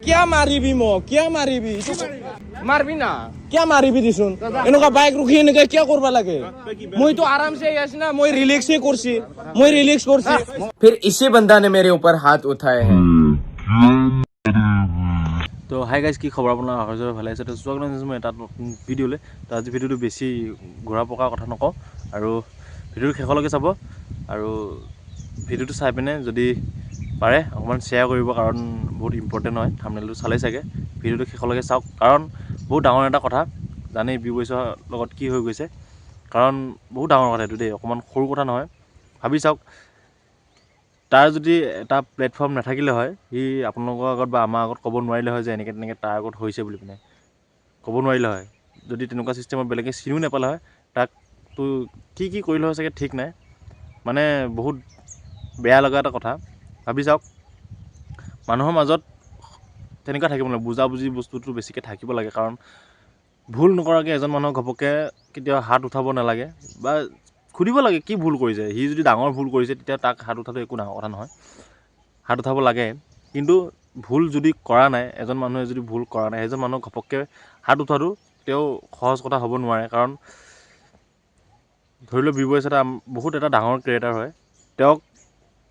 क्या मारिबी मो क्या मारिबी मारबी ना क्या मारिबी दिसुन এনেকা বাইক রুখি এনেকা क्या করবা লাগে মই তো आराम से आছি না মই রিল্যাক্স করছি फिर इसी बंदा ने मेरे ऊपर हाथ उठाए हैं। তো হাই গাইজ কি খবৰ আপোনাৰ আহা যোৱা ভালে আছে তো স্বাগতম জনাইছোঁ মই এটা নতুন ভিডিঅ'লৈ তো আজি ভিডিঅ'টো বেছি ঘূৰা পকা কথা নকওঁ আৰু ভিডিঅ'টো শেষলৈকে চাব আৰু ভিডিঅ'টো চাই পিনে যদি পাৰে অকণমান শ্বেয়াৰ কৰিব কাৰণ বহুত ইম্পৰ্টেণ্ট হয় থাম্বনেইলটো চালেই চাগে ভিডিঅ'টো শেষলৈকে চাওক কাৰণ বহুত ডাঙৰ এটা কথা জানেই বিবৈছৰ লগত কি হৈ গৈছে কাৰণ বহুত ডাঙৰ কথা এইটো দেই অকণমান সৰু কথা নহয় ভাবি চাওক তাৰ যদি এটা প্লেটফৰ্ম নাথাকিলে হয় সি আপোনালোকৰ আগত বা আমাৰ আগত ক'ব নোৱাৰিলে হয় যে এনেকৈ তেনেকৈ তাৰ আগত হৈছে বুলি পিনে ক'ব নোৱাৰিলে হয় যদি তেনেকুৱা ছিষ্টেমত বেলেগে চিনিও নাপালে হয় তাকতো কি কৰিলে হয় চাগে ঠিক নাই মানে বহুত বেয়া লগা এটা কথা ভাবি চাওক মানুহৰ মাজত তেনেকুৱা থাকিব নালাগে বুজাবুজি বস্তুটো বেছিকৈ থাকিব লাগে কাৰণ ভুল নকৰাকৈ এজন মানুহক ঘপককৈ কেতিয়াও হাত উঠাব নালাগে বা সুধিব লাগে কি ভুল কৰিছে সি যদি ডাঙৰ ভুল কৰিছে তেতিয়া তাক হাত উঠাটো একো ডাঙৰ কথা নহয় হাত উঠাব লাগে কিন্তু ভুল যদি কৰা নাই এজন মানুহে যদি ভুল কৰা নাই সেইজন মানুহক ঘপককৈ হাত উঠাটো তেওঁ সহজ কথা হ'ব নোৱাৰে কাৰণ ধৰি লওক বিবৈছ এটা বহুত এটা ডাঙৰ ক্ৰিয়েটাৰ হয় তেওঁক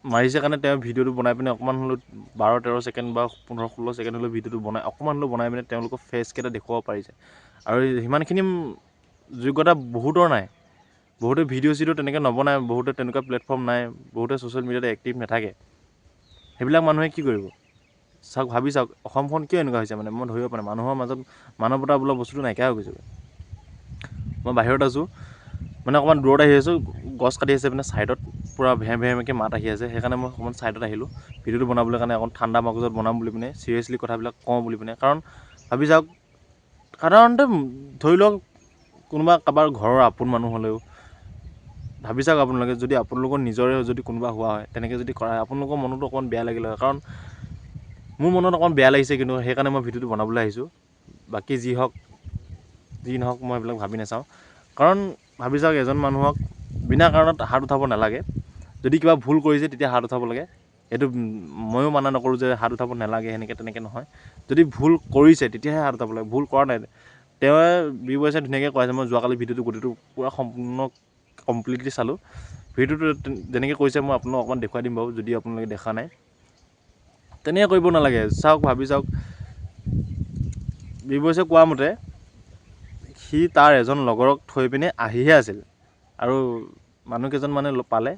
মাৰিছে কাৰণে তেওঁ ভিডিঅ'টো বনাই পিনে অকণমান হ'লেও 12-13 ছেকেণ্ড বা 15-16 ছেকেণ্ড হ'লেও ভিডিঅ'টো বনাই অকণমান হ'লেও বনাই পিনে তেওঁলোকৰ ফেচকেইটা দেখুৱাব পাৰিছে আৰু সিমানখিনি যোগ্যতা বহুতৰ নাই বহুতে ভিডিঅ' চিডিঅ' তেনেকৈ নবনায় বহুতে তেনেকুৱা প্লেটফৰ্ম নাই বহুতে ছ'চিয়েল মিডিয়াতে এক্টিভ নাথাকে সেইবিলাক মানুহে কি কৰিব চাওক ভাবি চাওক অসমখন কিয় এনেকুৱা হৈছে মানে মই ধৰিব পৰা নাই মানুহৰ মাজত মানৱতা বোলা বস্তুটো নাইকিয়া হৈ গৈছে মই বাহিৰত আছোঁ মানে অকণমান দূৰত আহি আছোঁ গছ কাটি আছে মানে ছাইডত পূৰা ভেমকৈ মাত আহি আছে সেইকাৰণে মই অকণমান ছাইডত আহিলোঁ ভিডিঅ'টো বনাবলৈ কাৰণে অকণ ঠাণ্ডা মগজত বনাম বুলি পিনে চিৰিয়াছলি কথাবিলাক কওঁ বুলি পিনে কাৰণ ভাবি চাওক সাধাৰণতে ধৰি লওক কোনোবা কাৰোবাৰ ঘৰৰ আপোন মানুহ হ'লেও ভাবি চাওক আপোনালোকে যদি আপোনালোকৰ নিজৰে যদি কোনোবা হোৱা হয় তেনেকৈ যদি কৰা হয় আপোনালোকৰ মনতো অকণমান বেয়া লাগিলে হয় কাৰণ মোৰ মনত অকণমান বেয়া লাগিছে কিন্তু সেইকাৰণে মই ভিডিঅ'টো বনাবলৈ আহিছোঁ বাকী যি নহওক মই এইবিলাক ভাবি নাচাওঁ কাৰণ ভাবি চাওক এজন মানুহক বিনা কাৰণত হাত উঠাব নালাগে যদি কিবা ভুল কৰিছে তেতিয়া হাত উঠাব লাগে এইটো ময়ো মানা নকৰোঁ যে হাত উঠাব নালাগে সেনেকৈ তেনেকৈ নহয় যদি ভুল কৰিছে তেতিয়াহে হাত উঠাব লাগে ভুল কৰা নাই তেওঁ বিবৈছে ধুনীয়াকৈ কৈ আছে মই যোৱাকালি ভিডিঅ'টো গোটেইটো পূৰা সম্পূৰ্ণ কমপ্লিটলি চালোঁ ভিডিঅ'টো যেনেকৈ কৈছে মই আপোনালোকক অকণমান দেখুৱাই দিম বাৰু যদি আপোনালোকে দেখা নাই তেনেকৈ কৰিব নালাগে চাওক ভাবি চাওক বিবৈছে কোৱা মতে সি তাৰ এজন লগৰক থৈ পিনে আহিহে আছিল আৰু মানুহকেইজন মানে পালে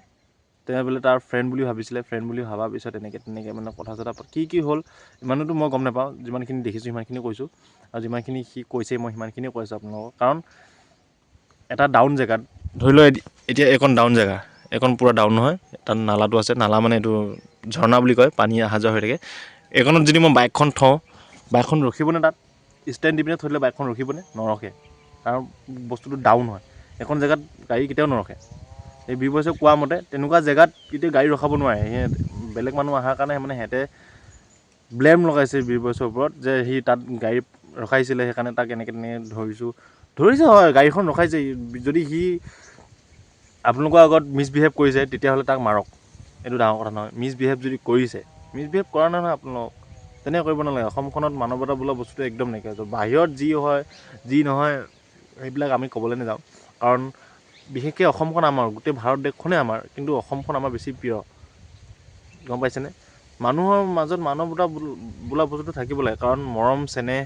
তেওঁ বোলে তাৰ ফ্ৰেণ্ড বুলি ভাবিছিলে ফ্ৰেণ্ড বুলি ভবাৰ পিছত তেনেকৈ মানে কথা চথা কি হ'ল ইমানোতো মই গম নাপাওঁ যিমানখিনি দেখিছোঁ সিমানখিনি কৈছোঁ আৰু যিমানখিনি সি কৈছে মই সিমানখিনিয়ে কৈছোঁ আপোনালোকক কাৰণ এটা ডাউন জেগাত ধৰি লওক এতিয়া এইখন ডাউন জেগা এইখন পূৰা ডাউন নহয় তাত নালাটো আছে নালা মানে এইটো ঝৰ্ণা বুলি কয় পানী অহা যোৱা হৈ থাকে এইখনত যদি মই বাইকখন থওঁ বাইকখন ৰখিবনে তাত ষ্টেণ্ড দি পিনে থৈ দিলে বাইকখন ৰখিবনে নৰখে কাৰণ বস্তুটো ডাউন হয় এখন জেগাত গাড়ী কেতিয়াও নৰখে এই বিবৈছে কোৱা মতে তেনেকুৱা জেগাত কেতিয়াও গাড়ী ৰখাব নোৱাৰে বেলেগ মানুহ অহাৰ কাৰণে মানে সিহঁতে ব্লেম লগাইছে বিবৈছৰ ওপৰত যে সি তাত গাড়ী ৰখাইছিলে সেইকাৰণে তাক এনেকৈ ধৰিছে হয় গাড়ীখন ৰখাইছে যদি সি আপোনালোকৰ আগত মিছবিহেভ কৰিছে তেতিয়াহ'লে তাক মাৰক এইটো ডাঙৰ কথা নহয় মিছবিহেভ যদি কৰিছে মিছবিহেভ কৰা নহয় আপোনালোকক তেনেকৈ কৰিব নালাগে অসমখনত মানৱতা বোলা বস্তুটো একদম নাইকিয়া হৈছে বাহিৰত যি হয় যি নহয় সেইবিলাক আমি ক'বলৈ নাযাওঁ কাৰণ বিশেষকৈ অসমখন আমাৰ গোটেই ভাৰত দেশখনেই আমাৰ কিন্তু অসমখন আমাৰ বেছি প্ৰিয় গম পাইছেনে মানুহৰ মাজত মানৱতা বোলা বস্তুটো থাকিব লাগে কাৰণ মৰম চেনেহ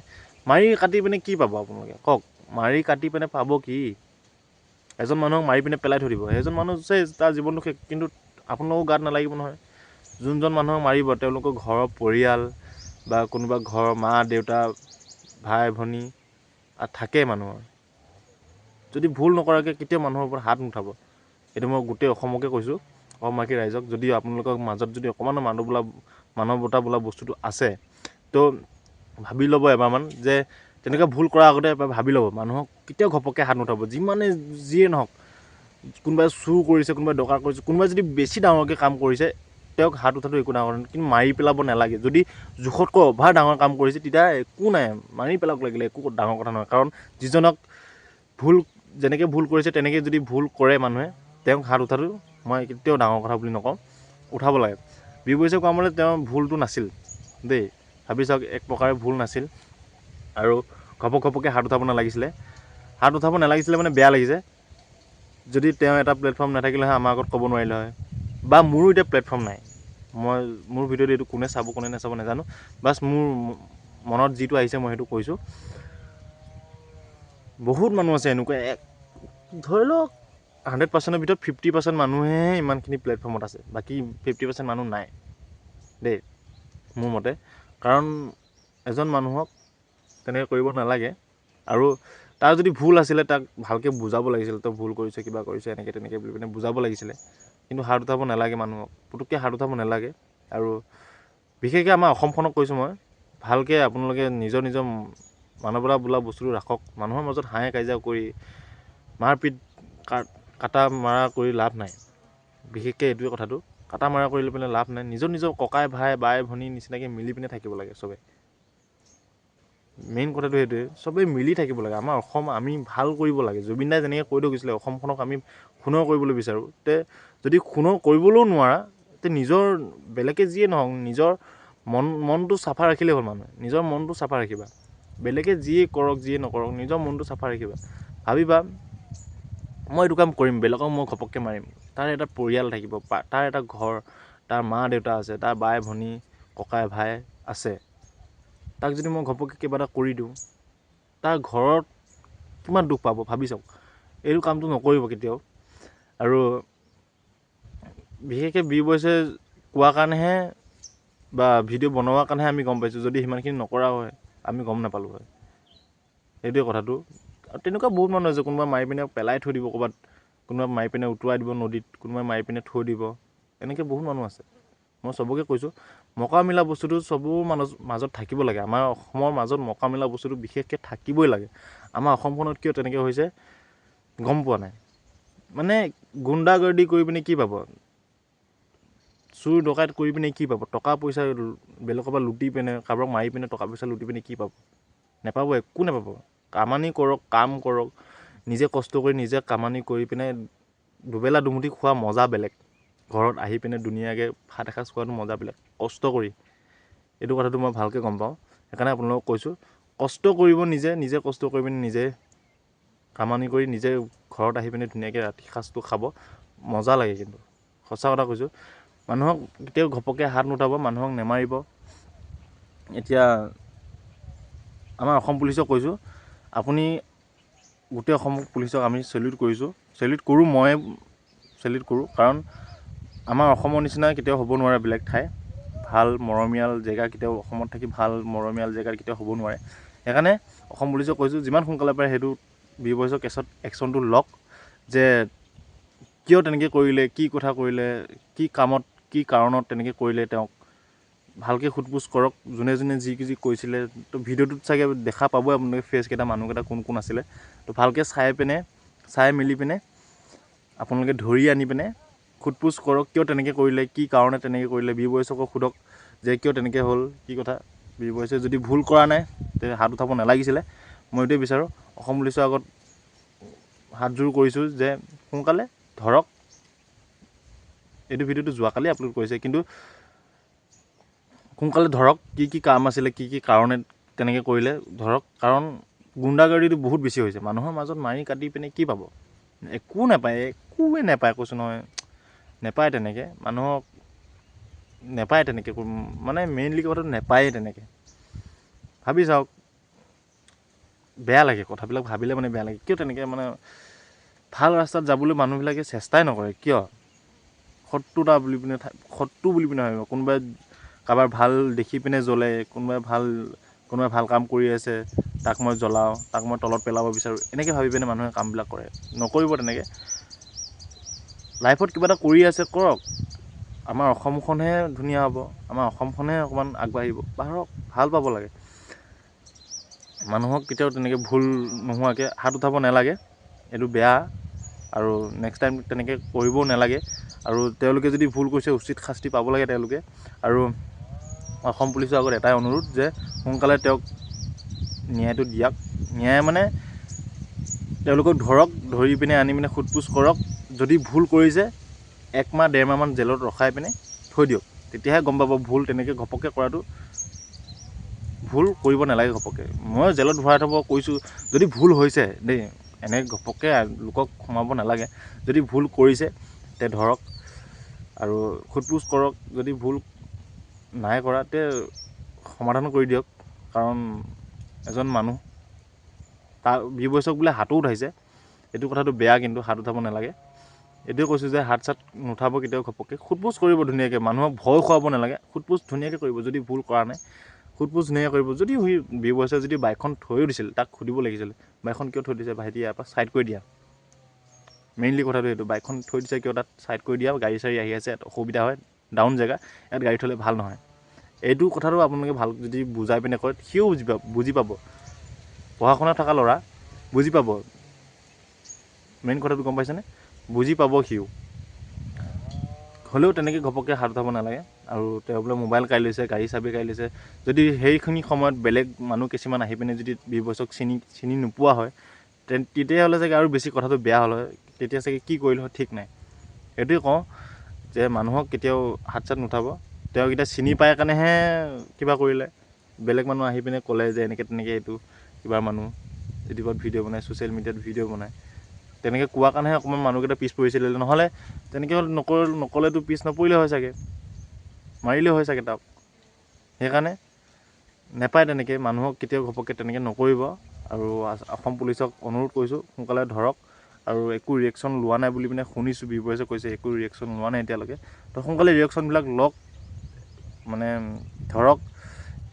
মাৰি কাটি পিনে কি পাব আপোনালোকে কওক মাৰি কাটি পিনে পাব কি এজন মানুহক মাৰি পিনে পেলাই থৈ দিব সেইজন মানুহ তাৰ জীৱনটো শেষ কিন্তু আপোনালোকৰ গাত নালাগিব নহয় যোনজন মানুহক মাৰিব তেওঁলোকৰ ঘৰৰ পৰিয়াল বা কোনোবা ঘৰৰ মা দেউতা ভাই ভনী থাকে মানুহৰ যদি ভুল নকৰাকৈ কেতিয়াও মানুহৰ ওপৰত হাত নুঠাব এইটো মই গোটেই অসমকে কৈছোঁ অসমবাসী ৰাইজক যদি আপোনালোকৰ মাজত যদি অকণমান মানৱতা বোলা বস্তুটো আছে তো ভাবি ল'ব এবাৰমান যে তেনেকুৱা ভুল কৰাৰ আগতে এবাৰ ভাবি ল'ব মানুহক কেতিয়াও ঘপককৈ হাত নুঠাব যিমানে যিয়ে নহওক কোনোবাই চুৰ কৰিছে কোনোবাই দৰকাৰ কৰিছে কোনোবাই যদি বেছি ডাঙৰকৈ কাম কৰিছে তেওঁক হাত উঠাটো একো ডাঙৰ নহয় কিন্তু মাৰি পেলাব নালাগে যদি জোখতকৈ অভাৰ ডাঙৰ কাম কৰিছে তেতিয়া একো নাই মাৰি পেলাব লাগিলে একো ডাঙৰ কথা নহয় কাৰণ যিজনক যেনেকৈ ভুল কৰিছে তেনেকৈ যদি ভুল কৰে মানুহে তেওঁক হাত উঠাটো মই কেতিয়াও ডাঙৰ কথা বুলি নকওঁ উঠাব লাগে বিবৈছে কোৱা মতে তেওঁৰ ভুলটো নাছিল দেই ভাবি চাওক এক প্ৰকাৰে ভুল নাছিল আৰু ঘপককৈ হাত উঠাব নালাগিছিলে মানে বেয়া লাগিছে যদি তেওঁ এটা প্লেটফৰ্ম নাথাকিলে হয় আমাৰ আগত ক'ব নোৱাৰিলে হয় বা মোৰো এতিয়া প্লেটফৰ্ম নাই মোৰ ভিডিঅ'ত এইটো কোনে চাব কোনে নাচাব নাজানো বাছ মোৰ মনত যিটো আহিছে মই সেইটো কৈছোঁ বহুত মানুহ আছে এনেকুৱা ধৰি লওক 100%ৰ ভিতৰত 50% মানুহেহে ইমানখিনি প্লেটফৰ্মত আছে বাকী 50% মানুহ নাই দেই মোৰ মতে কাৰণ এজন মানুহক তেনেকৈ কৰিব নালাগে আৰু তাৰ যদি ভুল আছিলে তাক ভালকৈ বুজাব লাগিছিলে তই ভুল কৰিছে কিবা কৰিছে এনেকৈ তেনেকৈ বুলি পিনে বুজাব লাগিছিলে কিন্তু হাত উঠাব নালাগে মানুহক পুটুককৈ হাত উঠাব নালাগে আৰু বিশেষকৈ আমাৰ অসমখনক কৈছোঁ মই ভালকৈ আপোনালোকে নিজৰ মানৱতা বোলা বস্তুটো ৰাখক মানুহৰ মাজত হাঁহে কাজিয়া কৰি মাৰপিট কাটা মাৰা কৰি লাভ নাই বিশেষকৈ এইটোৱে কথাটো কাটা মাৰা কৰি লৈ পিনে লাভ নাই নিজৰ ককাই ভাই বাই ভনী নিচিনাকৈ মিলি পিনে থাকিব লাগে চবে মেইন কথাটো সেইটোৱে চবেই মিলি থাকিব লাগে আমাৰ অসম আমি ভাল কৰিব লাগে জুবিন দাই যেনেকৈ কৈ থৈ গৈছিলে অসমখনক আমি সোণৰ কৰিবলৈ বিচাৰোঁ তে যদি সোণৰ কৰিবলৈও নোৱাৰা তে নিজৰ বেলেগে যিয়ে নহওক নিজৰ মনটো চাফা ৰাখিলে হ'ল মানুহে নিজৰ মনটো চাফা ৰাখিবা বেলেগে যিয়ে কৰক যিয়ে নকৰক নিজৰ মনটো চাফা ৰাখিবা ভাবিবা মই এইটো কাম কৰিম বেলেগক মই ঘপককৈ মাৰিম তাৰ এটা পৰিয়াল থাকিব তাৰ এটা ঘৰ তাৰ মা দেউতা আছে তাৰ বাই ভনী ককাই ভাই আছে তাক যদি মই ঘপককৈ কিবা এটা কৰি দিওঁ তাৰ ঘৰত কিমান দুখ পাব ভাবি চাওক এইটো কামটো নকৰিব কেতিয়াও আৰু বিশেষকৈ বি-বইছে কোৱা কাৰণেহে বা ভিডিঅ' বনোৱাৰ কাৰণেহে আমি গম পাইছোঁ যদি সিমানখিনি নকৰা হয় আমি গম নাপালোঁ হয় সেইটোৱে কথাটো আৰু তেনেকুৱা বহুত মানুহ আছে কোনোবা মাৰি পিনে পেলাই থৈ দিব ক'ৰবাত কোনোবা মাৰি পিনে উটুৱাই দিব নদীত কোনোবাই মাৰি পিনে থৈ দিব এনেকৈ বহুত মানুহ আছে মই চবকে কৈছোঁ মকা মিলা বস্তুটো চবৰ মাজত থাকিব লাগে আমাৰ অসমৰ মাজত মকা মিলা বস্তুটো বিশেষকৈ থাকিবই লাগে আমাৰ অসমখনত কিয় তেনেকৈ হৈছে গম পোৱা নাই মানে গুণ্ডাগৰ্দি কৰি পিনে কি পাব চুৰ ডকাইত কৰি পিনে কি পাব টকা পইচা বেলেগৰ পৰা লুটি পিনে কাৰোবাক মাৰি পিনে টকা পইচা লুটি পিনে কি পাব নেপাব একো নেপাব কামানি কৰক কাম কৰক নিজে কষ্ট কৰি নিজে কামানি কৰি পিনে দুবেলা দুমুঠি খোৱা মজা বেলেগ ঘৰত আহি পিনে ধুনীয়াকৈ ভাত এসাঁজ খোৱাটো মজা বেলেগ কষ্ট কৰি এইটো কথাটো মই ভালকৈ গম পাওঁ সেইকাৰণে আপোনালোকক কৈছোঁ কষ্ট কৰিব নিজে কষ্ট কৰি পিনে নিজে কামানি কৰি নিজে ঘৰত আহি পিনে ধুনীয়াকৈ ৰাতি সাঁজটো খাব মজা লাগে কিন্তু সঁচা কথা কৈছোঁ মানুহক কেতিয়াও ঘপককৈ হাত নুঠাব মানুহক নেমাৰিব এতিয়া আমাৰ অসম পুলিচক কৈছোঁ আপুনি গোটেই অসম পুলিচক আমি চেলিউট কৰিছোঁ চেলিউট কৰোঁ মই চেলিউট কৰোঁ কাৰণ আমাৰ অসমৰ নিচিনা কেতিয়াও হ'ব নোৱাৰে বেলেগ ঠাই ভাল মৰমীয়াল জেগা কেতিয়াও অসমত থাকি ভাল মৰমীয়াল জেগা কেতিয়াও হ'ব নোৱাৰে সেইকাৰণে অসম পুলিচক কৈছোঁ যিমান সোনকালে পাৰে সেইটো বি-বইছৰ কেছত একশ্যনটো লওক যে কিয় তেনেকৈ কৰিলে কি কথা কৰিলে কি কামত কি কাৰণত তেনেকৈ কৰিলে তেওঁক ভালকৈ সোধ-পোছ কৰক যোনে যি কৈছিলে তো ভিডিঅ'টোত চাগে দেখা পাবই আপোনালোকে ফেচকেইটা মানুহকেইটা কোন আছিলে তো ভালকৈ চাই মেলি পিনে আপোনালোকে ধৰি আনি পিনে সোধ-পোছ কৰক কিয় তেনেকৈ কৰিলে কি কাৰণে তেনেকৈ কৰিলে বি-বইছকো সোধক যে কিয় তেনেকৈ হ'ল কি কথা বি-বইছে যদি ভুল কৰা নাই তে হাত উঠাব নালাগিছিলে মই এইটোৱে বিচাৰোঁ অসম পুলিচৰ আগত হাতযোৰ কৰিছোঁ যে সোনকালে ধৰক এইটো ভিডিঅ'টো যোৱাকালি আপলোড কৰিছে কিন্তু সোনকালে ধৰক কি কাম আছিলে কি কাৰণে তেনেকৈ কৰিলে ধৰক কাৰণ গুণ্ডাগৰ্দিটো বহুত বেছি হৈছে মানুহৰ মাজত মাৰি কাটি পিনে কি পাব একোৱে নেপায় কৈছোঁ নহয় নেপায় তেনেকৈ মানুহক নেপায় তেনেকৈ মানে মেইনলি কথাটো নেপায়েই তেনেকৈ ভাবি চাওক বেয়া লাগে কথাবিলাক ভাবিলে মানে বেয়া লাগে কিয় তেনেকৈ মানে ভাল ৰাস্তাত যাবলৈ মানুহবিলাকে চেষ্টাই নকৰে কিয় শত্ৰু বুলি পিনে ভাবিব কোনোবাই কাৰোবাৰ ভাল দেখি পিনে জ্বলে কোনোবাই ভাল কাম কৰি আছে তাক মই জ্বলাওঁ তাক মই তলত পেলাব বিচাৰোঁ এনেকৈ ভাবি পিনে মানুহে কামবিলাক কৰে নকৰিব তেনেকৈ লাইফত কিবা এটা কৰি আছে কৰক আমাৰ অসমখনহে ধুনীয়া হ'ব আমাৰ অসমখনহে অকণমান আগবাঢ়িব বাহিৰক ভাল পাব লাগে মানুহক কেতিয়াও তেনেকৈ ভুল নোহোৱাকৈ হাত উঠাব নালাগে এইটো বেয়া আৰু নেক্সট টাইম তেনেকৈ কৰিবও নালাগে আৰু তেওঁলোকে যদি ভুল কৰিছে উচিত শাস্তি পাব লাগে তেওঁলোকে আৰু অসম পুলিচৰ আগত এটাই অনুৰোধ যে সোনকালে তেওঁক ন্যায়টো দিয়ক ন্যায় মানে তেওঁলোকক ধৰি পিনে আনি পিনে সোধ-পোছ কৰক যদি ভুল কৰিছে 1 মাহ 1.5 মাহমান জেলত ৰখাই পিনে থৈ দিয়ক তেতিয়াহে গম পাব ভুল তেনেকৈ ঘপককৈ কৰাটো ভুল কৰিব নালাগে ঘপককৈ। মই জেলত ভৰাই থ'ব কৈছোঁ, যদি ভুল হৈছে দেই, এনে ঘপককৈ লোকক সোমাব নালাগে। যদি ভুল কৰিছে তে ধৰক আৰু সোধ-পোছ কৰক, যদি ভুল নাই কৰা তে সমাধান কৰি দিয়ক। কাৰণ এজন মানুহ তাৰ বিবশক বোলে হাতো উঠাইছে, এইটো কথাটো বেয়া, কিন্তু হাত উঠাব নালাগে। এইটোৱে কৈছোঁ যে হাত চাত নুঠাব কেতিয়াও ঘপককৈ। সোধ-পোছ কৰিব ধুনীয়াকৈ, মানুহক ভয় খুৱাব নালাগে। সোধ-পোছ ধুনীয়াকৈ কৰিব, যদি ভুল কৰা নাই সোধ-পোছ ধুনীয়াকৈ কৰিব। যদি সি বিবছে যদি বাইকখন থৈও দিছিল, তাক সুধিব লাগিছিল, বাইকখন কিয় থৈ দিছে ভাইটি, ইয়াৰ পৰা ছাইড কৰি দিয়া। মেইনলি কথাটো সেইটো, বাইকখন থৈ দিছে কিয়, তাত ছাইড কৰি দিয়া, গাড়ী চাড়ী আহি আছে, ইয়াত অসুবিধা হয়, ডাউন জেগা, ইয়াত গাড়ী থ'লে ভাল নহয়। এইটো কথাটো আপোনালোকে ভাল যদি বুজাই পিনে কয়, সিও বুজি পাব। পঢ়া শুনা থকা ল'ৰা, বুজি পাব। মেইন কথাটো গম পাইছেনে? বুজি পাব সিও। হ'লেও তেনেকৈ ঘপককৈ হাত উঠাব নালাগে। আৰু তেওঁ বোলে মোবাইল কাঢ়ি লৈছে, গাড়ী চাবি কাঢ়ি লৈছে, যদি সেইখিনি সময়ত বেলেগ মানুহ কিছুমান আহি পিনে যদি বিবছক চিনি নোপোৱা হয়, তেতিয়াহ'লে চাগে আৰু বেছি কথাটো বেয়া হ'ল হয়। তেতিয়া চাগে কি কৰিলে হয় ঠিক নাই। এইটোৱে কওঁ যে মানুহক কেতিয়াও হাত চাত নুঠাব। তেওঁক এতিয়া চিনি পায় কাৰণেহে কিবা কৰিলে। বেলেগ মানুহ আহি পিনে ক'লে যে এনেকৈ তেনেকৈ এইটো কিবা মানুহ ইউটিউবত ভিডিঅ' বনায়, ছ'চিয়েল মিডিয়াত ভিডিঅ' বনায়, তেনেকৈ কোৱাৰ কাৰণেহে অকণমান মানুহকেইটা পিছ পৰিছিলে। নহ'লে তেনেকৈ নক'লেতো পিছ নপৰিলে হয় চাগে, মাৰিলে হয় চাগে তাক। সেইকাৰণে নেপায় তেনেকৈ, মানুহক কেতিয়াও ঘপককৈ তেনেকৈ নকৰিব। আৰু অসম পুলিচক অনুৰোধ কৰিছোঁ, সোনকালে ধৰক। আৰু একো ৰিয়েকশ্যন লোৱা নাই বুলি পিনে শুনিছোঁ, বিবছে কৈছে একো ৰিয়েকশ্যন লোৱা নাই এতিয়ালৈকে। তো সোনকালে ৰিয়েকশ্যনবিলাক লওক, মানে ধৰক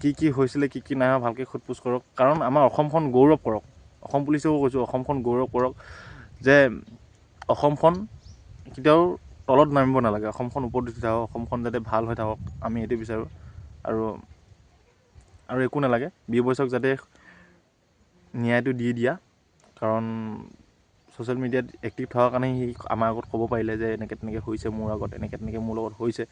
কি হৈছিলে, কি নাই হোৱা, ভালকৈ সোধ-পোছ কৰক। কাৰণ আমাৰ অসমখন গৌৰৱ কৰক। অসম পুলিচকো কৈছোঁ, অসমখন গৌৰৱ কৰক, যে অসমখন কেতিয়াও তলত নামিব নালাগে, অসমখন ওপৰত উঠি থাকক, অসমখন যাতে ভাল হৈ থাকক, আমি এইটো বিচাৰোঁ। আৰু একো নালাগে, বিবছক যাতে ন্যায়টো দি দিয়া। কাৰণ ছ'চিয়েল মিডিয়াত এক্টিভ থকাৰ কাৰণে সি আমাৰ আগত ক'ব পাৰিলে যে এনেকৈ তেনেকৈ হৈছে মোৰ আগত, এনেকৈ তেনেকৈ মোৰ লগত হৈছে।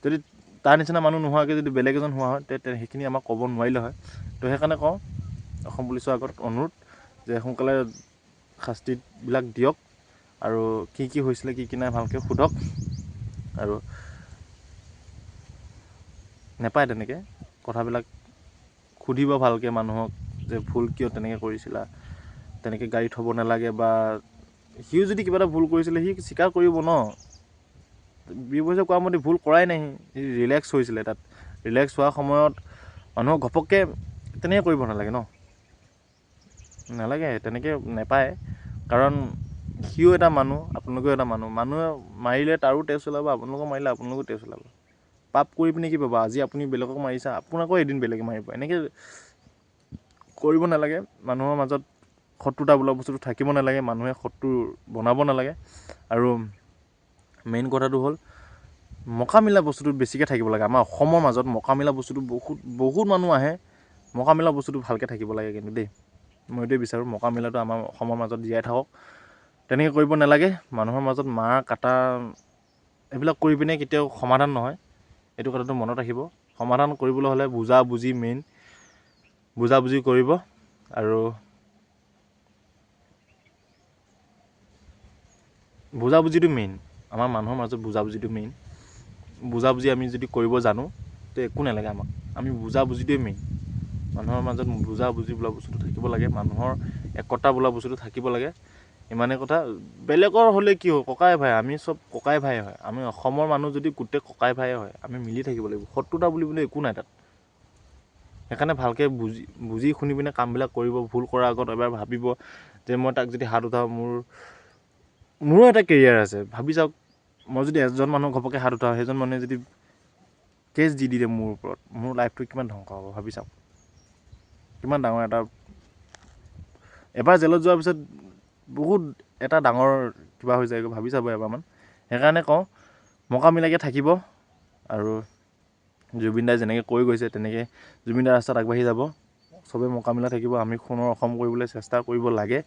যদি তাৰ নিচিনা মানুহ নোহোৱাকৈ যদি বেলেগ এজন হোৱা হয়, তেতিয়া সেইখিনি আমাক ক'ব নোৱাৰিলে হয়। তো সেইকাৰণে কওঁ, অসম পুলিচৰ আগত অনুৰোধ যে সোনকালে শাস্তিবিলাক দিয়ক। আৰু কি হৈছিলে, কি নাই ভালকৈ সোধক। আৰু নেপায় তেনেকৈ কথাবিলাক সুধিব ভালকৈ মানুহক, যে ভুল কিয় তেনেকৈ কৰিছিলা, তেনেকৈ গাড়ী থ'ব নালাগে। বা সিও যদি কিবা এটা ভুল কৰিছিলে সি স্বীকাৰ কৰিব ন। বিবছে কোৱা মতে ভুল কৰাই নাই, সি ৰিলেক্স হৈছিলে। তাত ৰিলেক্স হোৱাৰ সময়ত মানুহক ঘপককৈ তেনেকৈ কৰিব নালাগে ন, নালাগে তেনেকৈ নেপায়। কাৰণ সিও এটা মানুহ, আপোনালোকেও এটা মানুহ। মানুহে মাৰিলে তাৰো তেজ ওলাব, আপোনালোকক মাৰিলে আপোনালোকো তেজ ওলাব। পাপ কৰি পিনে কি পাব? আজি আপুনি বেলেগক মাৰিছে, আপোনাকো এদিন বেলেগে মাৰিব। এনেকৈ কৰিব নালাগে। মানুহৰ মাজত শত্ৰুতা বোলা বস্তুটো থাকিব নালাগে, মানুহে শত্ৰু বনাব নালাগে। আৰু মেইন কথাটো হ'ল মোকামিলা বস্তুটো বেছিকৈ থাকিব লাগে। আমাৰ অসমৰ মাজত মোকামিলা বস্তুটো বহুত মানুহ আহে, মোকামিলা বস্তুটো ভালকৈ থাকিব লাগে কিন্তু দেই। মই এইটোৱে বিচাৰোঁ, মোকামিলাটো আমাৰ অসমৰ মাজত জীয়াই থাকক। তেনেকৈ কৰিব নালাগে। মানুহৰ মাজত মাৰ কাটা এইবিলাক কৰি পিনে কেতিয়াও সমাধান নহয়, এইটো কথাটো মনত ৰাখিব। সমাধান কৰিবলৈ হ'লে বুজাবুজি মেইন, বুজাবুজি কৰিব। আৰু বুজাবুজিটো মেইন, আমাৰ মানুহৰ মাজত বুজাবুজিটো মেইন। বুজাবুজি আমি যদি কৰিব জানো তো একো নালাগে আমাক, আমি বুজাবুজিটোৱে মেইন। মানুহৰ মাজত বুজাবুজি বোলা বস্তুটো থাকিব লাগে, মানুহৰ একতা বোলা বস্তুটো থাকিব লাগে। ইমানেই কথা। বেলেগৰ হ'লে কি হয়, ককাই ভাই, আমি চব ককাই ভাই হয়। আমি অসমৰ মানুহ যদি গোটেই ককাই ভাই হয়, আমি মিলি থাকিব লাগিব। শত্ৰুতা বুলিবলৈ একো নাই তাত। সেইকাৰণে ভালকৈ বুজি শুনি পিনে কামবিলাক কৰিব। ভুল কৰাৰ আগত এবাৰ ভাবিব যে মই তাক যদি হাত উঠাওঁ, মোৰো এটা কেৰিয়াৰ আছে। ভাবি চাওক, মই যদি এজন মানুহ ঘপককৈ হাত উঠাওঁ, সেইজন মানুহে যদি কেছ দি দিয়ে মোৰ ওপৰত, মোৰ লাইফটো কিমান ধ্বংস হ'ব ভাবি চাওক। কিমান ডাঙৰ এটা, এবাৰ জেলত যোৱাৰ পিছত বহুত এটা ডাঙৰ কিবা হৈ যায়গৈ, ভাবি চাব এবাৰমান। সেইকাৰণে কওঁ, মোকামিলাকৈ থাকিব। আৰু জুবিন দাই যেনেকৈ কৈ গৈছে তেনেকৈ জুবিন দাৰ ৰাস্তাত আগবাঢ়ি যাব। চবেই মোকামিলা থাকিব। আমি সোণৰ অসম কৰিবলৈ চেষ্টা কৰিব লাগে।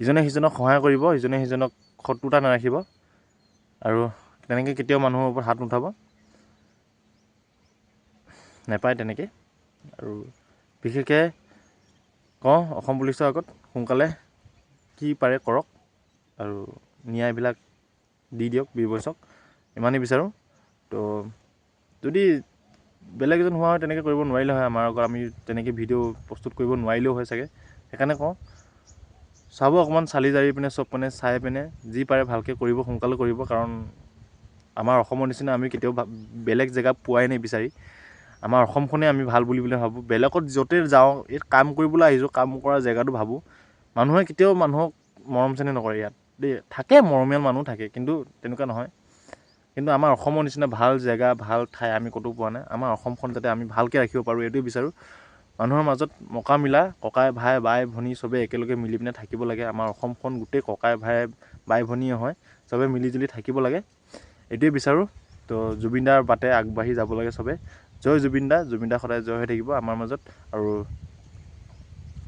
ইজনে সিজনক সহায় কৰিব, ইজনে সিজনক শত্ৰুতা নাৰাখিব। আৰু তেনেকৈ কেতিয়াও মানুহৰ ওপৰত হাত নুঠাব, নেপায় তেনেকৈ। আৰু বিশেষকৈ কওঁ, অসম পুলিচৰ আগত সোনকালে কি পাৰে কৰক, আৰু ন্যায়বিলাক দি দিয়ক বিবছক, ইমানেই বিচাৰোঁ। তো যদি বেলেগ এজন হোৱা হয় তেনেকৈ কৰিব নোৱাৰিলে হয়, আমাৰ আগত আমি তেনেকৈ ভিডিঅ' প্ৰস্তুত কৰিব নোৱাৰিলেও হয় চাগে। সেইকাৰণে কওঁ চাব অকণমান চালি জাৰি পিনে চব মানে চাই পিনে যি পাৰে ভালকৈ কৰিব, সোনকালে কৰিব। কাৰণ আমাৰ অসমৰ নিচিনা আমি কেতিয়াও বেলেগ জেগা পোৱাই নাই বিচাৰি। আমাৰ অসমখনেই আমি ভাল বুলি ভাবোঁ। বেলেগত য'তে যাওঁ, ইয়াত কাম কৰিবলৈ আহিছোঁ, কাম কৰা জেগাটো ভাবোঁ। মানুহে কেতিয়াও মানুহক মৰম চেনেহ নকৰে ইয়াত দেই। থাকে মৰমীয়াল মানুহ থাকে, কিন্তু তেনেকুৱা নহয়। কিন্তু আমাৰ অসমৰ নিচিনা ভাল জেগা, ভাল ঠাই আমি ক'তো পোৱা নাই। আমাৰ অসমখন যাতে আমি ভালকৈ ৰাখিব পাৰোঁ, এইটোৱে বিচাৰোঁ। মানুহৰ মাজত মকা মিলা, ককাই ভাই বাই ভনী চবেই একেলগে মিলি পিনে থাকিব লাগে। আমাৰ অসমখন গোটেই ককাই ভাই বাই ভনীয়ে হয়, চবেই মিলিজুলি থাকিব লাগে, এইটোৱে বিচাৰোঁ। তো জুবিন দাৰ বাটে আগবাঢ়ি যাব লাগে চবে। জয় জুবিন দা, জুবিন দা সদায় জয় হৈ থাকিব আমাৰ মাজত। আৰু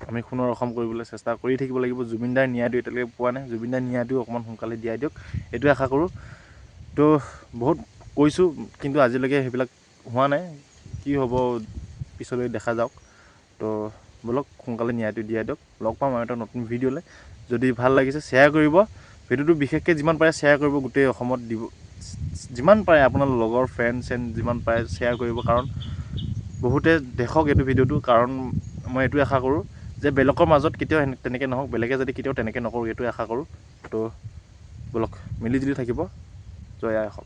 আমি সোণৰ অসম কৰিবলৈ চেষ্টা কৰি থাকিব লাগিব। জুবিন দাৰ ন্যায়টো এতিয়ালৈকে পোৱা নাই, জুবিন দাৰ ন্যায়টো অকণমান সোনকালে দিয়াই দিয়ক, এইটোৱে আশা কৰোঁ। তো বহুত কৈছোঁ, কিন্তু আজিলৈকে সেইবিলাক হোৱা নাই। কি হ'ব পিছলৈ দেখা যাওক। তো ব'লক সোনকালে ন্যায়টো দিয়াই দিয়ক। লগ পাম আৰু এটা নতুন ভিডিঅ'লৈ। যদি ভাল লাগিছে শ্বেয়াৰ কৰিব ভিডিঅ'টো, বিশেষকৈ যিমান পাৰে শ্বেয়াৰ কৰিব, গোটেই অসমত দিব। যিমান পাৰে আপোনাৰ লগৰ ফ্ৰেণ্ড যিমান পাৰে শ্বেয়াৰ কৰিব। কাৰণ বহুতে দেখক এইটো ভিডিঅ'টো। কাৰণ মই এইটোৱে আশা কৰোঁ যে বেলেগৰ মাজত কেতিয়াও তেনেকৈ নহওক, বেলেগে যদি কেতিয়াও তেনেকৈ নকৰোঁ, এইটোৱে আশা কৰোঁ। তো ব'লক মিলিজুলি থাকিব। জয় আই অসম।